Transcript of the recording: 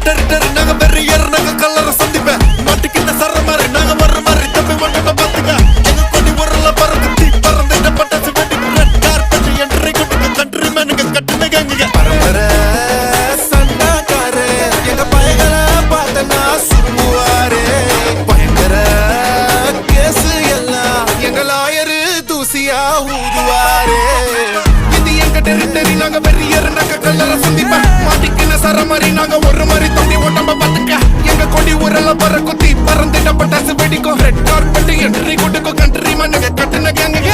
territory நாங்க வெறியர் நாங்க கல்லற சந்திப்பேன் மாட்டிக்கிட்ட சர மாதிரி நாங்க வர்ற மாதிரி தம்பி மண்ண பாத்துக்க எங்க கொடி உரல பறந்து தீ பறந்துட்ட பட்டாசு வெடி ரெட் கார்பெட் என்ட்ரி கொடுக்க கண்ட்ரி மேனுங்க கட்டுன கேங்குங்க பரம்பரை சண்டாக்காரு எங்க பயங்களை பார்த்தனா சுருங்குவாரு பயங்கர கேசு எல்லாம் எங்க லாயரு தூசியா ஊதுவாரு இது எங்க டெரிட்டரி நாங்க வெறியர் நாங்க கல்லற சந்திப்பேன் மாட்டிக்கின சர மாதிரி நாங்க ஒரு மாதிரி தம்பி ஓட்டம்ப பாத்துக்க எங்க கொடி உரல பறக்கும் தீ பறந்துட்ட பட்டாசு வெடிக்கும் ரெட் கார்பெட் என்ட்ரி கொடுக்கும் கண்ட்ரி மேனுங்க கட்டுன கேங்குங்க